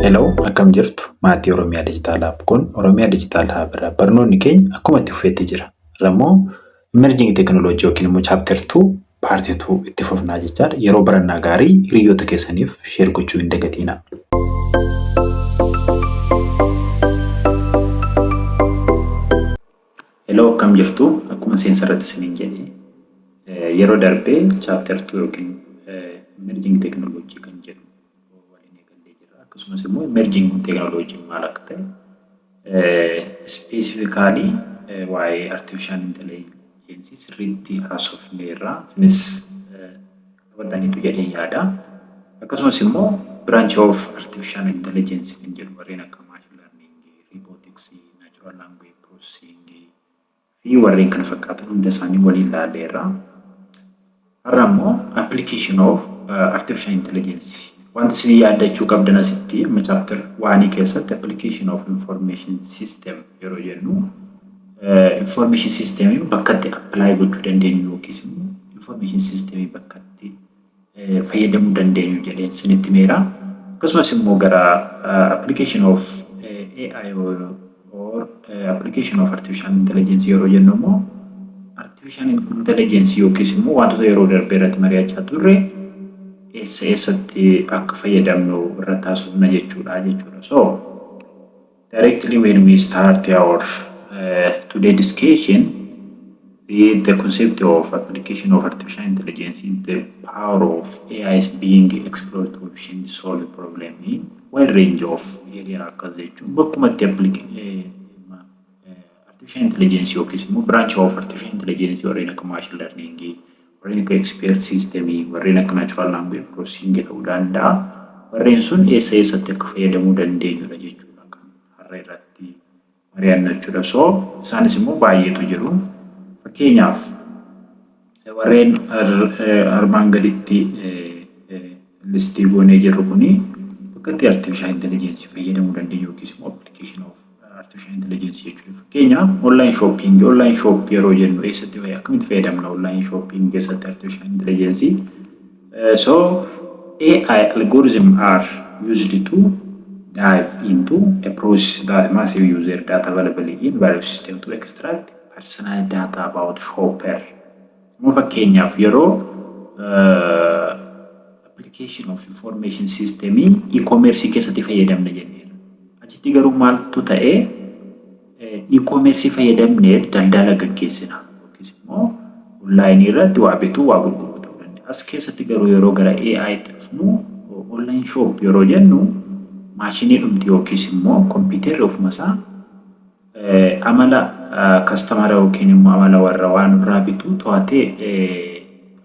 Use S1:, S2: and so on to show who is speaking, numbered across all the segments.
S1: Hello, akkam jirtu maatii Oromiyaa Dijitaal Hub kun Oromiyaa Dijitaal Hub irraa barnoonni keenya akkuma itti fufeetti jira. Rammoo Emerging Technology yookiin immoo Chapter 2 Part 2 itti fufnaa jechaadha. Yeroo barannaa gaarii hiriyoota keessaniif share gochuu hin dagatinaa. Hello, akkam jirtu akkuma seensarratti isiniin jedhee yeroo darbee Chapter 2 yookiin Emerging Technology kan jedhu akkasumas immoo emerging technology maal akka ta'e specifically waa'ee artificial intelligence sirriitti haasofneerra isinis qabataniitu jedhee yaada. Akkasumas immoo branch of artificial intelligence kan jedhu warreen akka machine learning, robotics, natural language processing fi warreen kana fakkaatan hunda isaanii waliin ilaalleerra. Har'a immoo application of artificial intelligence wanti isin yaadachuu qabdan asitti chapter 1 keessatti application of information system yeroo jennu information system bakka itti apply gochuu dandeenyu yookiin immoo information system bakka itti fayyadamuu dandeenyu jedheen isinitti meera. Akkasumas immoo gara application of AI or application of artificial intelligence yeroo jennu immoo artificial intelligence yookiin immoo wantoota yeroo darbee irratti mari'achaa turre eessatti akka fayyadamnu irratti haasofna jechuudha. So directly when we start our today discussion with the concept of application of artificial intelligence in the power of AI is being explored to efficiently solve a problem in wide range of area akka jechuun bakkuma itti artificial intelligence yookiin immoo branch of artificial intelligence warreen akka machine learning warreen akka expert system warreen akka natural language processing ta'uu danda'a. Warreen sun eessatti akka fayyadamuu dandeenyudha jechuudha kan har'a irratti mari'annaa jechuudha. So isaanis immoo baay'eetu jiru. Fakkeenyaaf warreen armaan gaditti listii goonee jirru kuni bakka itti artificial intelligence fayyadamuu dandeenyu yookiin immoo application of artificial intelligence jechuudha. Fakkeenyaaf online shop yeroo jennu eessatti akkamitti fayyadamna online shopping keessatti artificial intelligence. So AI algorithms are used to dive into a process that massive user data available in various systems to extract personal data about shopper. Fakkeenyaaf yeroo application of information system e-commerce keessatti fayyadamna jenneera. Achitti garuu maaltu ta'ee e-commerce fayyadamnee daldala gaggeessina yookiin immoo online irratti waa bituu waa gurguruu ta'uu danda'a. As keessatti garuu yeroo gara AI tti dhufnu online shop yeroo jennu maashinii dhumti yookiin immoo kompiitarri ofuma isaa amala kastamara yookiin immoo amala warra waan irraa bituu to'atee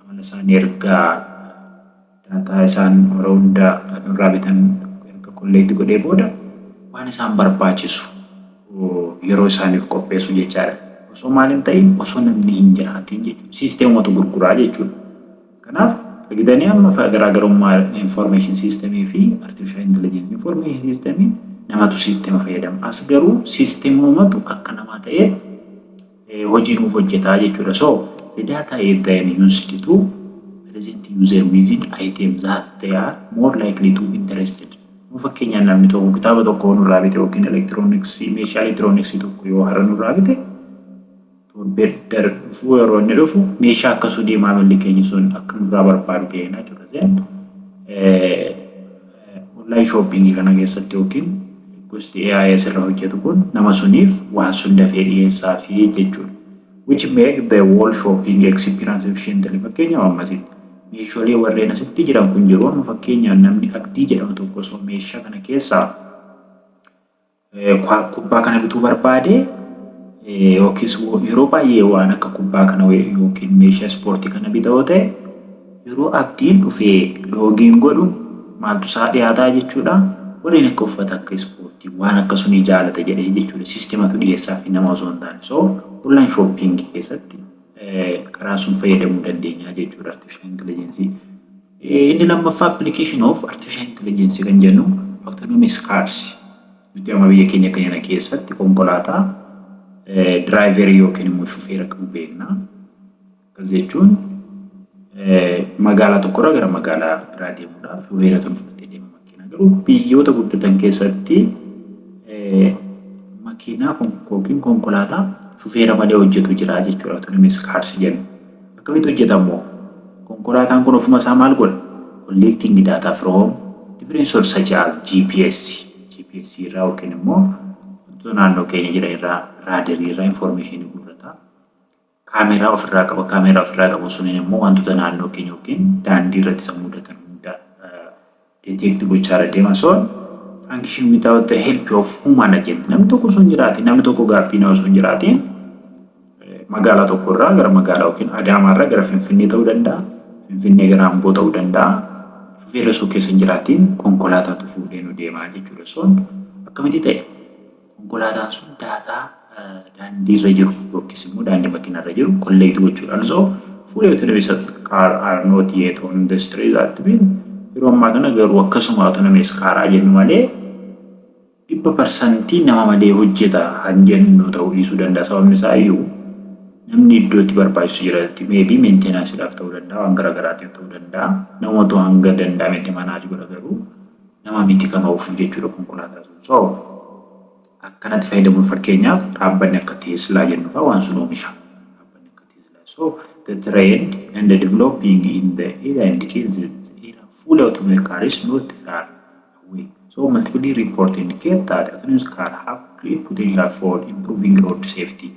S1: amala isaan ergaa data isaan hunda irraa bitan erga kolleetti godhee booda waan isaan barbaachisu yeroo isaaniif qopheessu jechaadha. Osoo maaliin ta'in osoo namni hin jiraatin jechuudha. Siisteemota gurguraa jechuudha. Kanaaf argitanii amma garaagarummaa information system fi artificial intelligence information system namatu siisteema fayyadama. As garuu siisteemumatu akka namaa ta'ee hojii nuuf hojjetaa jechuudha. So the data is then used to present user within items that they are more likely to interested. Fakkeenyaan namni tokko kitaaba tokko nurraa bite yookiin meeshaa elektirooniksii tokko yoo har'a nurraa bite dhufuu yeroo inni dhufu meeshaa akkasuu deemaa maamilli keenya sun akka nurraa barbaadu ta'edha jechuudha. Online shopping kana keessatti yookiin gosti AI irra hojjetu kun nama suniif waan sun dafee dhiyeessaa fi jechuudha. Which make the whole shopping experience efficiently. Fakkeenyaaf ammasitti meeshaalee warreen asitti jiran kun jiru amma fakkeenyaan namni abdii jedhamu tokko osoo meeshaa kana keessaa kubbaa kana bituu barbaade yookiin yeroo baay'ee waan akka kubbaa kana yookiin meeshaa ispoortii kana bitoo ta'e yeroo abdiin dhufee loogiin godhu maaltu isaa dhiyaataa jechuudha. Warreen akka uffata akka ispoortii waan akka sunii jaalata jedhee jechuudha. Siisteematu dhiyeessaa fi nama osoo hin taane. So online shopping keessatti karaa sun fayyadamuu dandeenya jechuudha artificial intelligence. Inni lammaffaa application of artificial intelligence kan jennu autonomous cars. Nuti amma biyya keenya kana keessatti konkolaataa driver yookiin immoo shufeera qabu beekna. Akkas jechuun magaalaa tokkorraa gara magaalaa biraa deemuudhaaf shufeeratu fudhatee deema makiinaa Garuu biyyoota guddatan keessatti makiinaa yookiin konkolaataa shufeera malee hojjetu jira jechuudha. Autonomous cars jennu. Akkamitti hojjetamoo? Konkolaataan kun ofuma isaa maal godha? Collecting data from different sources such as GPS irraa yookiin immoo wantoota naannoo keenya jiran irraa raadarii irraa information gurrata. Kaameraa ofirraa qaba. Kaameraa ofirraa qabu sun immoo wantoota naannoo keenya yookiin daandii irratti isa mudatan hunda detect gochaa deema. So function without the help of human agent. Namni tokko sun jiraati. Namni tokko gaaffii nama sun jiraati. Magaalaa tokko irraa gara magaalaa yookiin Adaamaa irraa gara Finfinnee ta'uu danda'a. Finfinnee gara Amboo ta'uu danda'a. Shufeerri sun keessa hin jiraatiin konkolaataatu fuudhee nu deemaa jechuudha. So akkamitti ta'e? Konkolaataan sun daataa daandii irra jiru yookiis immoo daandii makiinaa irra jiru collect gochuudhaan so fuudhee autonomous car are not yet on the street that mean yeroo ammaa kana garuu akkasuma autonomous car jennu malee 100% nama malee hojjeta hanjennu ta'uu dhiisuu danda'a. Sababni isaa iyyuu namni iddootti barbaachisu jiraatti maybe maintenanceedhaaf ta'uu danda'a waan garaagaraatiif ta'uu danda'a namoota hanga danda'ametti manaa jiru garuu nama miti kama ofuuf jechuudha konkolaataa sun. So akkanatti fayyadamuun fakkeenyaaf dhaabbanni akka Tesla jennu fa'aa waan sun oomisha. Dhaabbanni akka Tesla. So the trend and the developing in the area indicates that fully autonomous car is not far away. So multiple reports indicate that autonomous car have great potential for improving road safety.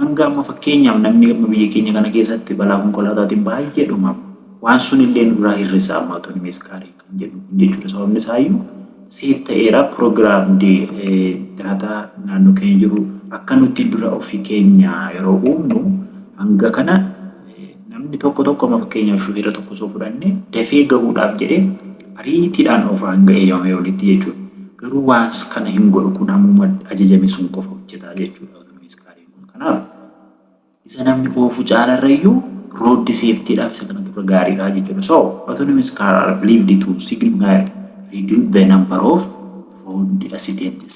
S1: Hanga amma fakkeenyaaf namni biyya keenya kana keessatti balaa konkolaataatiin baay'ee dhumama. Waan sun illee duraa hir'isa amma autonomous car kan jedhu jechuudha. Sababni isaa iyyuu set ta'eera programmed data naannoo keenya jiru akka nuti dura ofii keenya yeroo uumnu hanga kana namni tokko amma fakkeenyaaf shufeera tokko soo fudhanne dafee gahuudhaaf jedhee ariitiidhaan of hanga eeyyamamee olitti jechuudha. Garuu waan kana hin godhu kun hammuma ajajame sun qofa hojjetaa jechuudha. Kanaaf isa namni oofu caalarrayyuu road safetyidhaaf isa kana dura gaariidha jechuudha. So autonomous car are believed to significantly reduce the number of road accidents.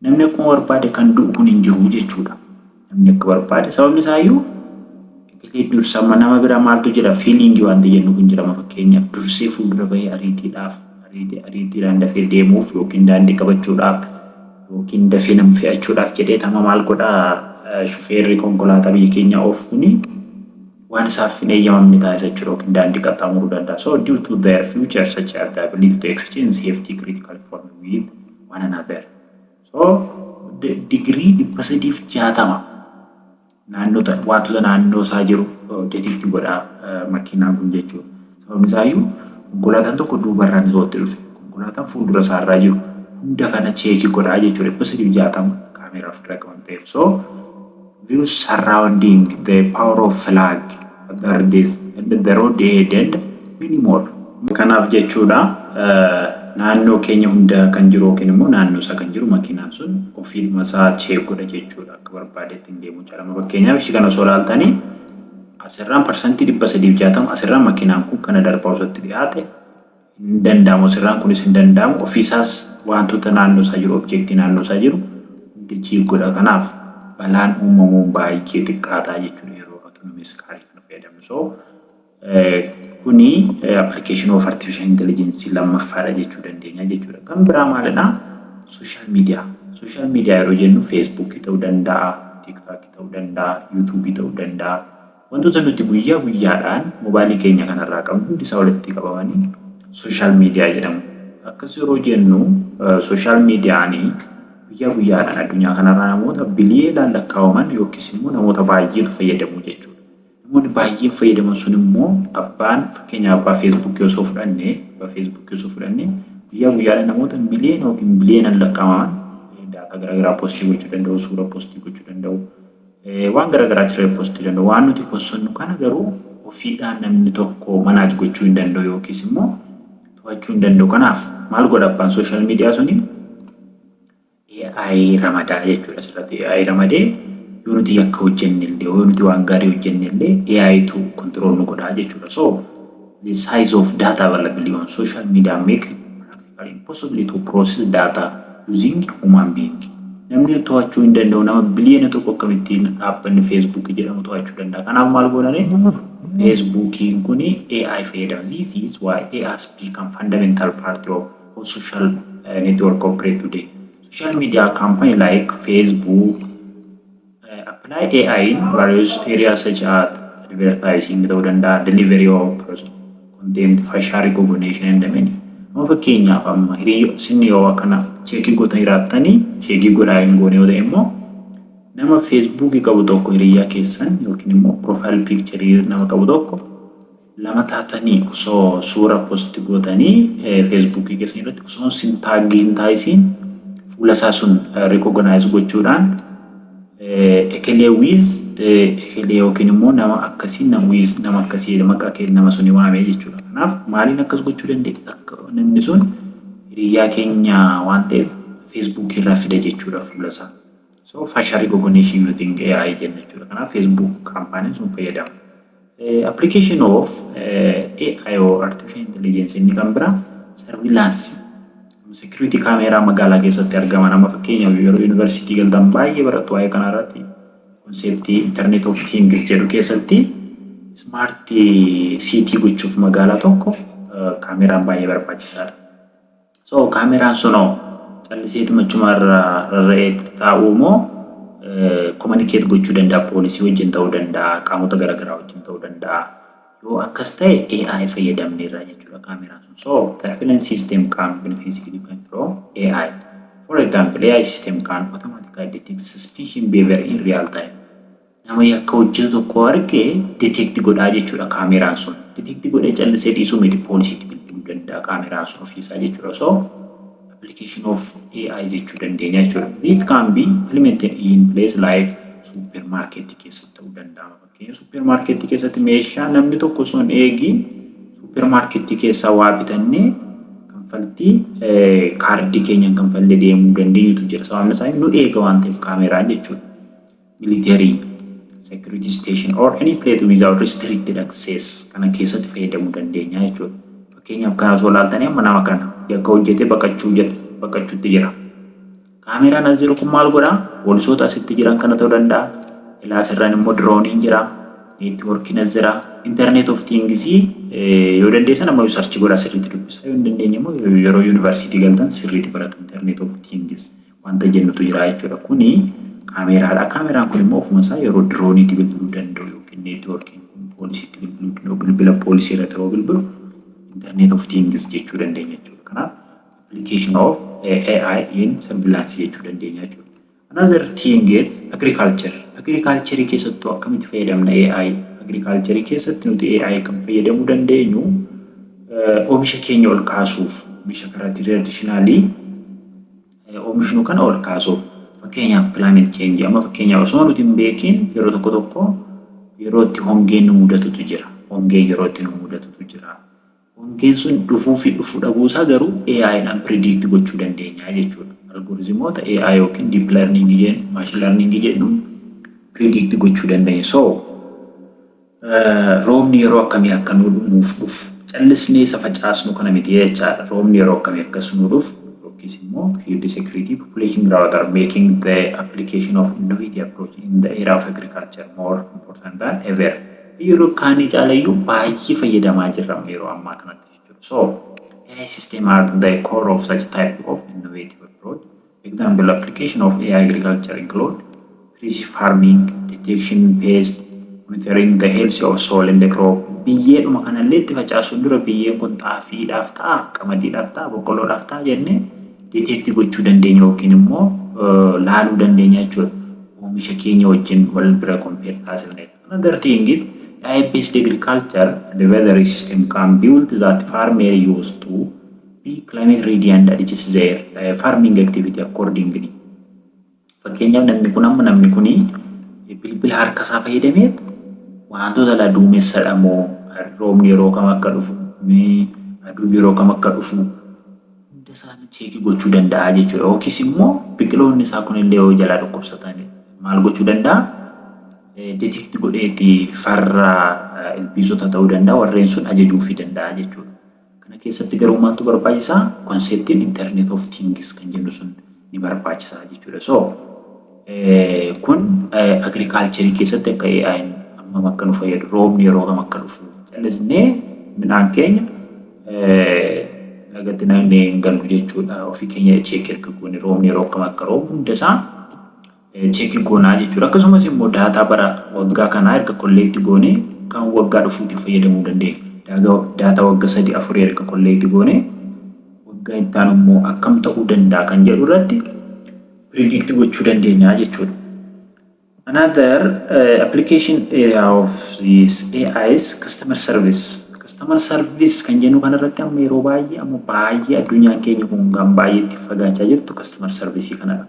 S1: Namni akkuma barbaade kan du'u kun hin jiru jechuudha. Namni akka barbaade sababni isaa iyyuu egalee dursa nama bira maaltu jira feelingii waan jennu kun jira fakkeenyaaf dursee fuuldura bahee ariitiidhaan dafee deemuuf yookiin daandii qabachuudhaaf yookiin dafee nama fe'achuudhaaf jedhee tama maal godhaa shufeerri konkolaataa biyya keenya oofuni waan isaaf hin eeyyamamne taasisa jechuudha yookiin daandii qaxxaamuruu danda'a. So due to their future such as the ability to exchange safety critical information with one another. So degree 360 naannoo wantoota naannoo isaa jiru detect godhaa makiinaan kun jechuudha. Sababni isaa iyyuu konkolaataan tokko duubarraan isootti dhufe konkolaataan fuuldura isaarraa jiru hunda kana cheekii godhaa jechuudha. 360 kaameraa ofirraa qaban ta'eef. So views surrounding the power of flag the road ahead and many more. Kanaaf jechuudha naannoo keenya hunda kan jiru yookiin immoo naannoo isaa kan jiru makiinaan sun ofiidhuma isaa cheek godha jechuudha akka barbaadetti hin deemu jaalama. Fakkeenyaaf ishii kana osoo ilaaltanii asirraan parsantii 360 asirraan makiinaan kun kana darbaa osatti dhiyaate hin danda'amu asirraan kunis hin danda'amu ofiisaas wantoota naannoo isaa jiru objektii naannoo isaa jiru hundi cheek godha. Kanaaf balaan uumamuun baay'ee xiqqaataa jechuudha yeroo autonomous car kana fayyadamu. So kuni application of artificial intelligence lammaffaadha jechuu dandeenya jechuudha. Kan biraa maalidha? Social media. Social media yeroo jennu Facebook ta'uu danda'a, TikTok ta'uu danda'a, YouTube ta'uu danda'a. Wantoota nuti guyyaa guyyaadhaan mobaayilii keenya kanarraa qabnu hundi isaa walitti qabamanii social media jedhamu. Akkas yeroo jennu social mediaanii guyyaa guyyaadhaan addunyaa kanarraa namoota biliyeedhaan lakkaa'aman yookiis immoo namoota baay'eetu fayyadamu jechuudha. Namoonni baay'een fayyadaman sun immoo abbaan fakkeenyaaf abbaa Facebook yoo fudhanne guyyaa guyyaadhaan namoota miliyoona yookiin biliyoonaan lakkaa'aman daataa garaagaraa poostii gochuu danda'u, suura poostii gochuu danda'u, waan garaagaraa achirra poostii danda'u. Waan nuti poostonnu kana garuu ofiidhaan namni tokko manaaj gochuu hin danda'u yookiis immoo to'achuu hin danda'u. Kanaaf maal godha abbaan sooshaal miidiyaa suni AI ramadaa jechuudha. Asirratti AI ramadee yoo nuti yakka hojjenne illee yoo nuti waan gaarii hojjenne illee AI tu control nu godha jechuudha. So the size of data availability on social media make it practically impossible to process data using human being. Namni to'achuu hin danda'u nama biliyoona tokko akkamittiin dhaabbanni Facebook jedhamu to'achuu danda'a. Kanaaf maal godhanii Facebookiin kuni AI fayyadama. This is why AI has become fundamental part of how social network operate today. Social media company like Facebook apply AI in various areas such as advertising, delivery of content, facial recognition, and many. Amma fakkeenyaaf amma isin yoo akkana cheekii goota hiraattanii cheekii godhaa hin goone yoo ta'e immoo nama feesbuukii qabu tokko hiriyaa keessan yookiin immoo profile picture nama qabu tokko lama taatanii osoo suura post gootanii feesbuukii keessan irratti osoo sin taaggii hin taasisin fuula isaa sun recognize gochuudhaan ekelee wiz ekelee yookiin immoo nama akkasii nama akkasii maqaa kee nama suni waamee jechuudha. Kanaaf maaliin akkas gochuu dandeenya akka namni sun hiriyaa keenya waan ta'eef Facebook irraa fida jechuudha fuula isaa. So facial recognition using AI jenna jechuudha. Kanaaf Facebook kaampaaniin sun fayyadama. Application of AI or artificial intelligence inni kan biraa surveillance security camera magaalaa keessatti argaman amma fakkeenyaaf yeroo university galtan baay'ee barattu waa'ee kana irratti konseptii internet of things jedhu keessatti smart city gochuuf magaalaa tokko kaameraan baay'ee barbaachisaadha. So kaameraan sunoo calliseetuma achuma rarra'ee taa'uu moo communicate gochuu danda'a poolisii wajjin ta'uu danda'a qaamota garaagaraa wajjin ta'uu danda'a. Yoo akkas ta'e AI fayyadamne irraa jechuudha kaameraan sun. So the surveillance system can benefit significantly from AI. For example, AI system can automatically detect suspicious behavior in real time. Nama yakka hojjetu tokko argee detect godhaa jechuudha kaameraan sun. Detect godhee callisee dhiisuu miti poolisiitti bilbiluu danda'a kaameraan sun ofiisaa jechuudha. So application of AI jechuu dandeenya jechuudha. It can be implemented in place like supermarket keessatti ta'uu danda'a. Supermarket keessatti meeshaa namni tokko sun eegi supermarket keessaa waa bitannee kanfaltii kaardii keenyaan kanfallee deemuu dandeenyutu jira. Sababni isaa nu eega waan ta'eef kaameraan jechuudha. Military security station or any place without restricted access kana keessatti fayyadamuu dandeenya jechuudha. Fakkeenyaaf kana osoo ilaaltanii amma nama kana yakka hojjetee baqachuutti jira. Kaameraan as jiru kun maal godhaa? Poolisoota asitti jiran kana ta'uu danda'a. Ilaasirraan immoo drooniin jira, networkiin as jira, internet of things yoo dandeessan amma search godhaa sirriitti dubbisa. Yoo hin dandeenye immoo yeroo university galtan sirriitti baratu internet of things wanta jennutu jira jechuudha. Kuni kaameraadha. Kaameraan kun immoo ofuma isaa yeroo drooniitti bilbiluu danda'u yookiin networkiin kun poolisiitti bilbiluu danda'u bilbila poolisii irratti yeroo bilbilu internet of things jechuu dandeenya jechuudha. Kanaaf application of AI in surveillance jechuu dandeenya jechuudha. Another thing is agriculture. Agriculture keessattuu akkamitti fayyadamna AI? Agriculture keessatti nuti AI kan fayyadamuu dandeenyu oomisha keenya ol kaasuuf, oomisha karaa traditionally oomishnu kana ol kaasuuf. Fakkeenyaaf climate change amma fakkeenyaaf osoo nuti hin beekin yeroo tokko yeroo itti hongeen nu mudatutu jira. Hongeen yeroo itti nu mudatutu jira. Hongeen sun dhufuu fi dhufuu dhabuusaa garuu AI dhaan predict gochuu dandeenya jechuudha. Algoritmoota AI yookiin deep learning jedhu, machine learning jedhu predict gochuu dandeenya. So roobni yeroo akkamii akka nuuf dhufu callisnee isa facaasnu kana miti jechaadha. Roobni yeroo akkamii akkas nu dhufu yookiis immoo food security, population growth are making the application of innovative approach in the area of agriculture more important than ever. Yeroo kaanii caalayyuu baay'ee fayyadamaa jirra yeroo ammaa kanatti jechuudha. So AI system are the core of such type of innovative approach. Example application of AI agriculture include precision farming, detection pest, monitoring the health of soil and the crop. Biyyee dhuma kanallee itti facaasuun dura biyyeen kun xaafiidhaaf ta'a, qamadiidhaaf ta'a, boqqolloodhaaf ta'a jennee detect gochuu dandeenya yookiin immoo laaluu dandeenya jechuudha. Oomisha keenya wajjin wal bira compare taasifne. Another thing is AI-based agriculture, the weather system can build that farmer used to be climate ready and adjust their farming activity accordingly. Fakkeenyaaf namni kuni bilbila harka isaa fayyadamee wantoota la duumessadha moo roobni yeroo kam akka dhufu aduu yeroo kam akka dhufu hunda isaanii cheekii gochuu danda'a jechuudha. Yookiis immoo biqiloonni isaa kunillee yoo jalaa dhukkubsatan maal gochuu danda'a? Detect godheeti farra ilbiisota ta'uu danda'a warreen sun ajajuufii danda'a jechuudha. Kana keessatti garuu maaltu barbaachisaa? Konseptiin internet of things kan jennu sun ni barbaachisaa jechuudha. So kun agriculture keessatti akka AI amma akka nu fayyadu roobni yeroo kam akka dhufu callisnee midhaan keenya dhagatti naannee hin galu jechuudha. Ofii keenya cheekii erga goone roobni yeroo akkam akka roobu hunda isaa cheekii goonaa jechuudha. Akkasumas immoo daataa bara waggaa kanaa erga kolleekti goone kan waggaa dhufuutiif fayyadamuu dandeenya. Daataa waggaa 3-4 erga kolleekti goone waggaa itti aanu immoo akkam ta'uu danda'a kan jedhu irratti predict gochuu dandeenya jechuudha. Another application area of this AI is customer service. Customer service kan jennu kanarratti amma yeroo baay'ee addunyaan keenya kun kan baay'eetti fagaachaa jirtu customer service kanadha.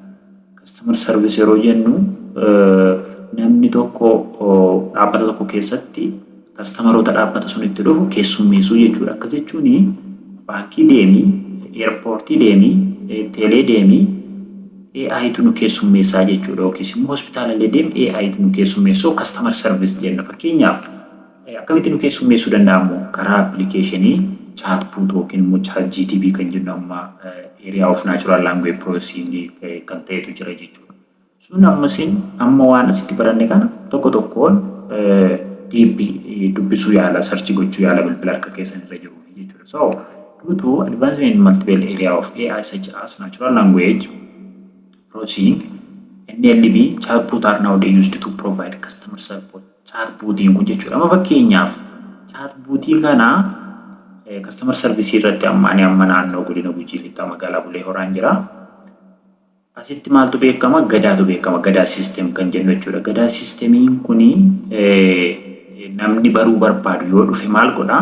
S1: Customer service yeroo jennu namni tokko dhaabbata tokko keessatti customeroota dhaabbata sun itti dhufu keessummeessuu jechuudha. Akkas jechuun baankii deemii, airportii deemii, teelee deemii AI tu nu keessummeessaa jechuudha. Yookiis immoo hospitaala illee deemee AI tu nu keessummeessuu customer service jenna. Fakkeenyaaf akkamitti nu keessummeessuu danda'amu karaa appilikeeshinii chatbot yookiin immoo ChatGPT kan jennu amma area of natural language processing kan ta'etu jira jechuudha. Sun amma waan asitti baranne kana tokkoon dubbisuu yaala, search gochuu yaala bilbila harka keessan irra jiru jechuudha. So due to advancement in multiple area of AI such as natural language processing, NLP, chatbot are nowadays used to provide customer support. Chatbotiin kun jechuudha. Amma fakkeenyaaf chatbotii kana customer service irratti amma naannoo godina Gujii lixaa magaalaa Bulee Horaan jira. Asitti maaltu beekama? Gadaatu beekama. Gadaa system kan jennu jechuudha. Gadaa systemiin kuni namni baruu barbaadu yoo dhufe maal godha?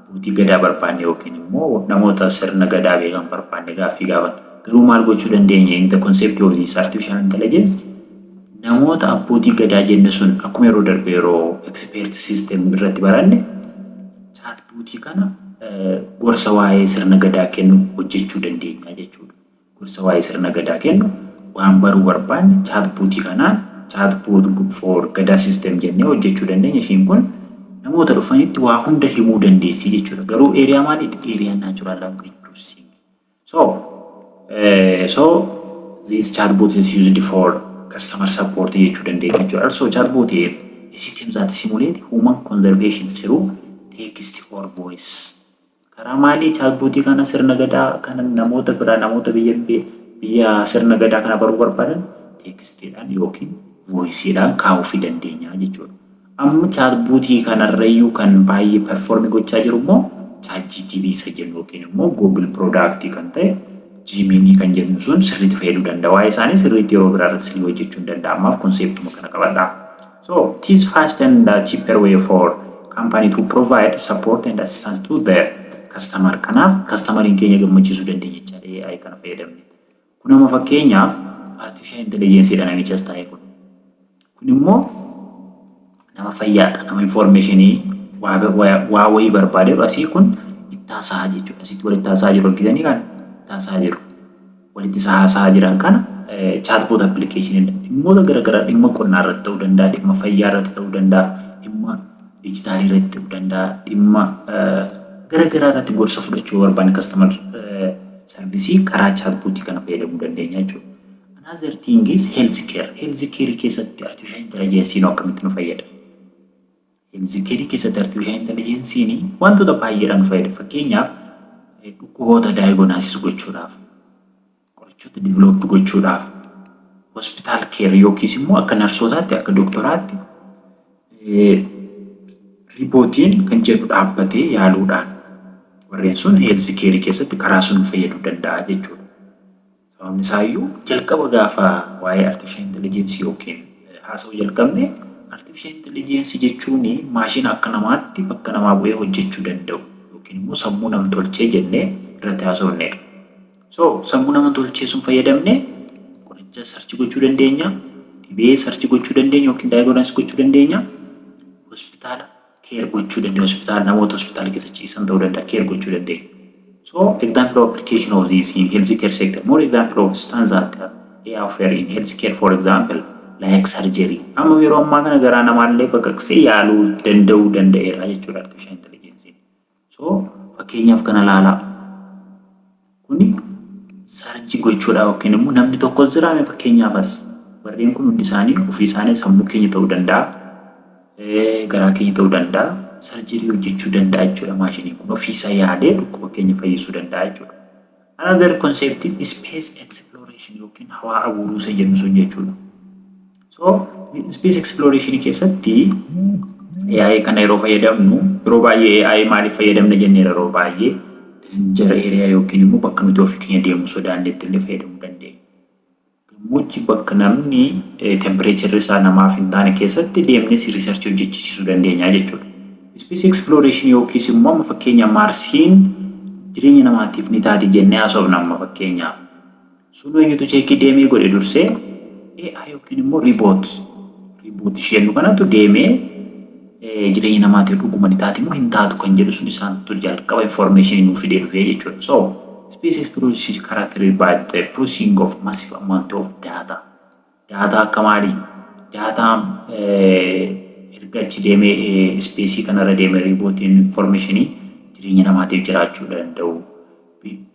S1: Abbootii gadaa barbaanne yookiin immoo namoota sirna gadaa beekan barbaanne gaaffii gaafan. Garuu maal gochuu dandeenya? In the concept of this artificial intelligence namoota abbootii gadaa jenne sun akkuma yeroo darbe yeroo expert system irratti baranne chatbotii kana gorsa waa'ee sirna gadaa kennu hojjechuu dandeenya jechuudha. Gorsa waa'ee sirna gadaa kennu waan baruu barbaanne chatbotii kanaan chatbot for gadaa system jennee hojjechuu dandeenya. Ishiin kun namoota dhufanitti waa hunda himuu dandeessi jechuudha. Garuu area maaliitti? Area natural language processing. So this chatbot is used for customer support jechuu dandeenya jechuudha. Also chatbot is a system that simulates human conversation through text or voice. Karaa maalii chatbotii kana sirna gadaa kana namoota biraa namoota biyya sirna gadaa kana baruu barbaadan textiidhaan yookiin voiceedhaan kaa'uu dandeenya jechuudha. Amma chatbotii kanarrayyuu kan baay'ee perform gochaa jiru immoo ChatGPT isa jennu yookiin immoo Google product kan ta'e Gemini kan jennu sun sirriitti fayyaduu danda'a. Waa'ee isaanii sirriitti yeroo biraa irratti sirrii hojjechuun danda'amaaf konseptuma kana qabadha. So it is fast and cheaper way for company to provide support and assistance to their customer. Kanaaf customeriin keenya gammachiisuu dandeenya jechaadha AI kana fayyadamne. Kun amma fakkeenyaaf artificial intelligence dha namichas ta'e kun. Kun immoo nama fayyaadha. Nama informationii waa wayii barbaade asii kun ittaasaa jechuudha. Asitti walitti haasaa jiru argitanii kan taasaa jiru. Walitti haasaa jiran kana chatbot application dhimmoota garaagaraa dhimma qonnaa irratti ta'uu danda'a, dhimma fayyaa irratti ta'uu danda'a, dhimma dijitaalii irratti ta'uu danda'a, dhimma garaagaraa irratti gorsa fudhachuu barbaanne customer service karaa chatbotii kana fayyadamuu dandeenya jechuudha. Another thing is healthcare. Healthcare keessatti artificial intelligence akkamitti nu fayyada? Healthcare keessatti artificial intelligence wantoota baay'eedhaan nu fayyada. Fakkeenyaaf dhukkuboota diagnosis gochuudhaaf, qorichoota develop gochuudhaaf, hospital care yookiis immoo akka narsootaatti akka doktoraatti riipootiin kan jedhu dhaabbatee yaaluudhaan warreen sun healthcare keessatti karaa sun fayyaduu danda'a jechuudha. Sababni isaayyuu jalqaba gaafa waa'ee artificial intelligence yookiin haasa'uu jalqabne artificial intelligence jechuun maashina akka namaatti bakka namaa bu'ee hojjechuu danda'u. Immoo sammuu nama tolchee jennee irratti haasofneedha. So sammuu nama tolchee sun fayyadamne qoricha sarchi gochuu dandeenya, dhibee sarchi gochuu dandeenya yookiin diagnosis gochuu dandeenya, hospitaala care gochuu dandeenya, hospitaala namoota hospitaala keessa ciisan ta'uu danda'a care gochuu dandeenya. So example of application of this in healthcare sector, more example of stands that AI offer in healthcare, for example like surgery. Amma yeroo ammaa kana garaa namaallee baqaqsee yaaluu danda'uu danda'eera jechuudha artificial intelligence. So fakkeenyaaf kana ilaalaa. Kuni sarchi gochuudha yookiin immoo namni tokko jiraame fakkeenyaafas warreen kun hundi isaanii ofii isaanii sammuu keenya ta'uu danda'a, garaa keenya ta'uu danda'a, sarjerii hojjechuu danda'a jechuudha maashiniin kun ofiisaa yaadee dhukkuba keenya fayyisuu danda'a jechuudha. Another concept is space exploration yookiin hawaa abuuruu isa jennu sun jechuudha. So space exploration keessatti AI kana yeroo fayyadamnu yeroo baay'ee AI maaliif fayyadamna jennee yeroo baay'ee danger area yookiin immoo bakka nuti ofii keenya deemuu sodaannetti illee fayyadamuu dandeenya. Gammoojjii bakka namni temperature isaa namaaf hin taane keessatti deemnee research hojjechiisuu dandeenya jechuudha. Space exploration yookiis immoo fakkeenya Marsiin jireenya namaatiif ni taati jennee haasofna fakkeenyaaf. Sun eenyutu cheekii deemee godhe dursee AI yookiin immoo riboot isheen kanatu deemee jireenya namaatiif dhuguma ni taati moo hin taatu kan jedhu sun isaantu jalqaba information nuuf fidee dhufee jechuudha. So space exploration is characterized by the processing of massive amount of data. Data akka maali? Data erga achi deemee space kanarra deemee ribootiin informationii jireenya namaatiif jiraachuu danda'u,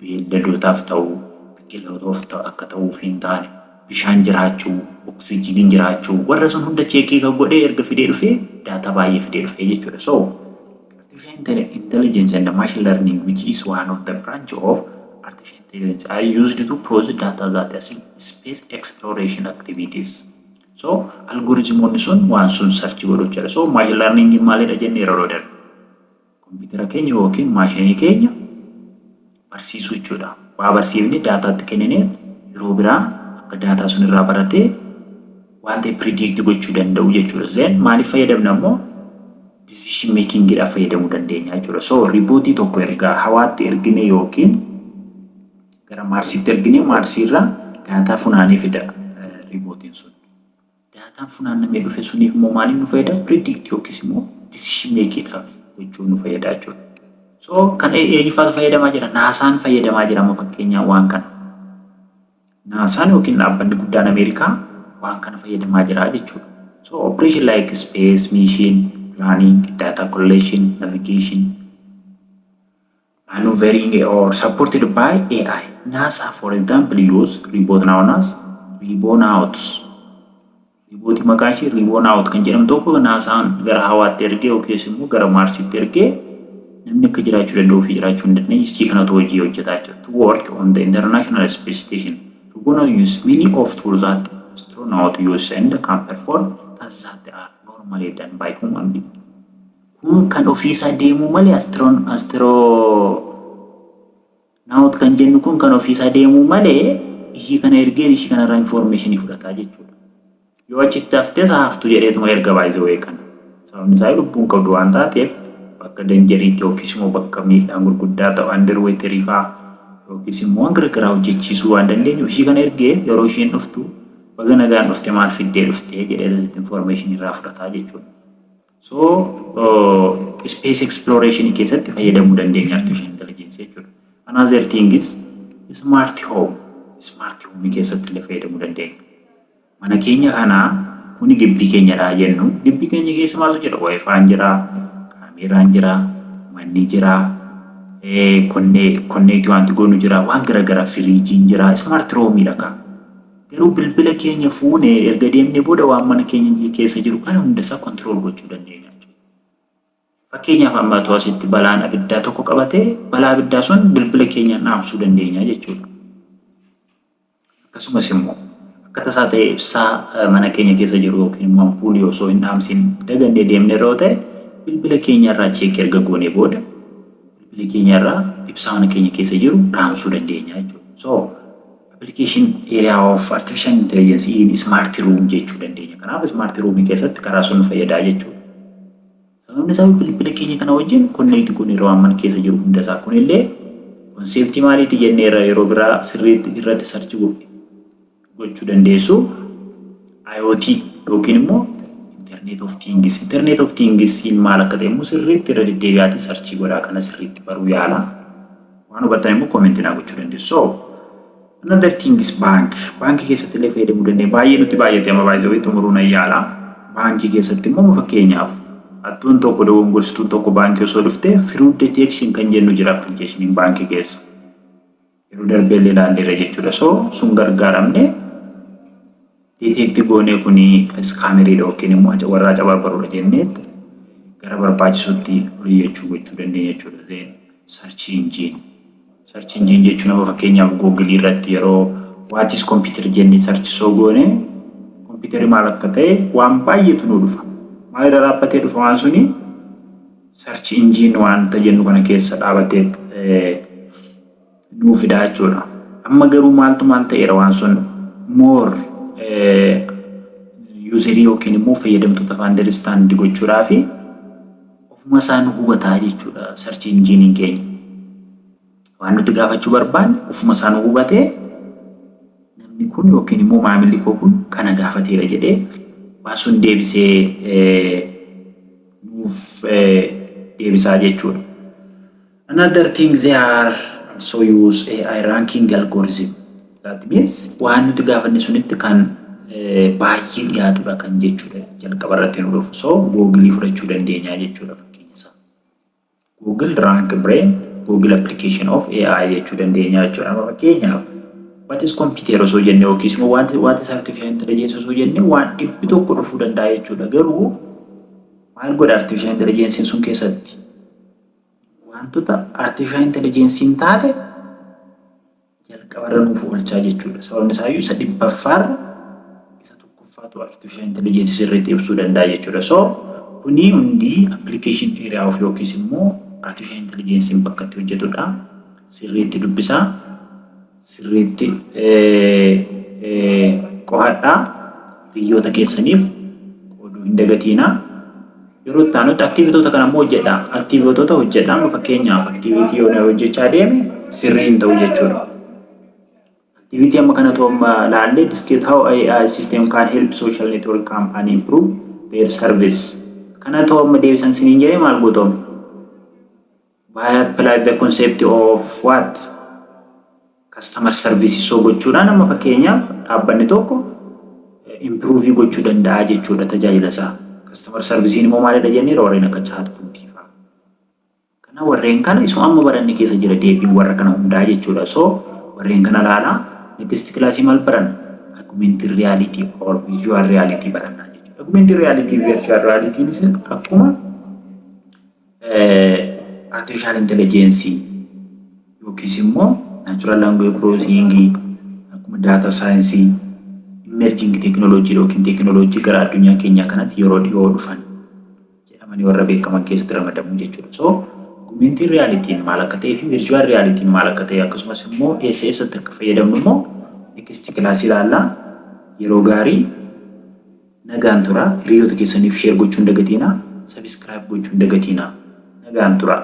S1: beeyladootaaf ta'u, biqilootaaf akka ta'uuf hin taane, bishaan jiraachuu, oksijiiniin jiraachuu, warra sun hunda cheekii kan godhee erga fidee dhufee data baay'ee fidee dhufee jechuudha. So artificial intelligence and machine learning, which is one of the branch of artificial intelligence, are used to process data that is space exploration activities. So algorithm sun waan sun search godhu jira. So machine learning maalidha jennee yeroo darbu kompiitara keenya yookiin maashinii keenya barsiisuu jechuudha. Waa barsiifnee daataatti kenninee yeroo biraa akka daataa sun irraa baratee wanta predict gochuu danda'u jechuudha. Then maaliif fayyadamna immoo decision making gidha fayyadamuu dandeenya jechuudha. So ribootii tokko ergaa hawaatti ergine yookiin gara Marsiitti ergine Marsiirraa daataa funaanee fida ribootiin sun. Daataan funaannamee dhufe suniif immoo maaliif nu fayyada? Predict yookiis immoo decision making dhaaf gochuu nu fayyada jechuudha. So kan eenyufaatu fayyadamaa jira? Naasaan fayyadamaa jira amma fakkeenyaa waan kana. Naasaan yookiin dhaabbanni guddaan Ameerikaa waan kana fayyadamaa jira jechuudha. So operation like space mission planning, data collection, navigation, maneuvering or supported by AI. NASA, for example, use riboot known as ribonauts. Ribooti maqaan ishee ribonaut kan jedhamu tokko naasaan gara hawaatti ergee yookiis immoo gara Marsiitti ergee namni akka jiraachuu danda'u fi jiraachuu hin dandeenye isii kanatu hojii hojjetaa jira. To work on the International Space Station, Ribonaut use many of tools that astronauts use and can perform tasks that are normally done by human beings. Kun kan ofiisaa deemuu malee astronaut kan jennu kun kan ofiisaa deemuu malee ishii kana ergee ishii kanarraa information fudhataa jechuudha. Yoo achitti haftee haftu jedheetuma erga baay'ee kana. Sababni isaa lubbuun qabdu waan taateef bakka danjeriitti yookiis immoo bakka miidhaan gurguddaa ta'u underweeterii fa'aa yookiis immoo waan garagaraa hojjechiisuu waan dandeenyuuf ishii kana ergee yeroo isheen dhuftu baga nagaan dhufte maal fiddee dhuftee jedhee information irraa fudhataa jechuudha. So space exploration keessatti fayyadamuu dandeenya artificial intelligence jechuudha. Another thing is smart home. Smart home keessatti illee fayyadamuu dandeenya. Mana keenya kana kuni gibbii keenyadha jennu. Gibbii keenya keessa maaltu jira? Wi-Fi jira, kaameraan jira, manni jira, connect wanti goonu jira, waan garagaraa firiijiin jira, smart roomidha ka. Garuu bilbila keenya fuunee erga deemnee booda waan mana keenya keessa jiru kana hundasaa control gochuu dandeenya jechuudha. Fakkeenyaaf amma otoo asitti balaan abiddaa tokko qabatee balaa abiddaa sun bilbila keenya dhaamsuu dandeenya jechuudha. Akkasumas immoo akka tasaa ta'e ibsaa mana keenya keessa jiru yookiin immoo ampuulii osoo hin dhaamsin dagannee deemnee yeroo ta'e bilbila keenya irraa cheek erga goonee booda bilbila keenya irraa ibsaa mana keenya keessa jiru dhaamsuu dandeenya jechuudha. So application area of artificial intelligence in smart room jechuu dandeenya. Kanaaf smart room keessatti karaa sun fayyadaa jechuudha. Sababni isaa bilbila keenya kana wajjin connect kun yeroo amman keessa jiru hundasaa kunillee konseptii maaliiti jennee yeroo biraa sirriitti irratti search gochuu dandeessu IoT yookiin immoo Internet of Things. Internet of Things maal akka ta'e immoo sirriitti irra deddeebi'aati search godhaa kana sirriitti baruu yaala. Waan hubattan immoo comment naa gochuu dandeessu. So another thing is bank. Baankii keessatti illee fayyadamuu dandeenya. Baay'ee nutti baay'ate amma baay'ee xumuruu na yaala. Baankii keessatti immoo fakkeenyaaf attuun tokko dogongorsituu tokko baankii osoo dhuftee fraud detection kan jennu jira application baankii keessa. Yeroo darbee ilaalleera jechuudha. So sun gargaaramne detect goonee kuni scammerii yookiin immoo warra cabarbaruudha jennee gara barbaachisutti oliyyachuu gochuu dandeenya jechuudha. Search engine. Search engine jechuun amma fakkeenyaaf Google irratti yeroo what is computer jennee search soo goone computer maal akka ta'e waan baay'eetu nu dhufa. Maal irra dhaabbatee dhufa waan suni search engine wanta jennu kana keessa dhaabatee nuuf fidaa jechuudha. Amma garuu maaltu maal ta'eera waan sun more user yookiin immoo fayyadamtoota understand gochuudhaaf ofuma isaan hubataa jechuudha search engine keenya. Waan nuti gaafachuu barbaanne ofuma isaan hubatee namni kun yookiin immoo maamilli koo kun kana gaafateera jedhee waan sun deebisee nuuf deebisaa jechuudha. Another thing they are also use AI ranking algorithm. That means waan nuti gaafanne sunitti kan baay'ee dhiyaatudha kan jechuudha. Jalqaba irratti nu dhufu. So Google fudhachuu dandeenya jechuudha fakkeenya isaa. Google rank brain Google application of AI jechuu dandeenya jechuudha. Amma fakkeenyaaf what is computer osoo jenne yookiis immoo what is artificial intelligence osoo jenne waan dhibbi tokko dhufuu danda'a jechuudha. Garuu maal godha artificial intelligence sun keessatti wantoota artificial intelligence hin taate jalqaba irra nuuf oolchaa jechuudha. Sababni isaa iyyuu isa dhibbaffaarra isa tokkoffaatu artificial intelligence sirriitti ibsuu danda'a jechuudha. So kuni hundi application area of yookiis immoo artificial intelligence bakka itti hojjetudha. Sirriitti dubbisaa, sirriitti qo'adhaa, biyyoota keessaniif qooduu hin dagatiinaa. Yeroo itti aanutti aktiivitoota kana immoo hojjedhaa. Aktiivitoota hojjedhaa amma fakkeenyaaf aktiivitii yoo hojjechaa deeme sirrii hin ta'u jechuudha. Aktiivitii amma kana to'amma laallee discuss how AI system can help social network company improve their service. Kana to'amma deebisan siniin jedhee maal gootoome? By apply the concept of what? Customer service so gochuudhaan amma fakkeenyaaf dhaabbanni tokko improve gochuu danda'a jechuudha tajaajila isaa. Customer service immoo maalidha jennee warreen akka chatbot fa'a. Kana warreen kana isuma amma baranne keessa jira deebiin warra kana hundaa jechuudha. So warreen kana laalaa next class maal baran? Augmented reality or visual reality barannaa jechuudha. Augmented reality virtual reality is akkuma artificial intelligence yookiis immoo natural language processing akkuma data science emerging technology yookiin technology gara addunyaa keenyaa kanatti yeroo dhiyoo dhufan jedhamanii warra beekaman keessatti ramadamu jechuudha. So augmented reality maal akka ta'ee fi virtual reality maal akka ta'e akkasumas immoo eessatti akka fayyadamnu immoo next class ilaallaa. Yeroo gaarii nagaan tura. Hiriyoota keessaniif share gochuun dagatiinaa, subscribe gochuun dagatiinaa. Nagaan tura.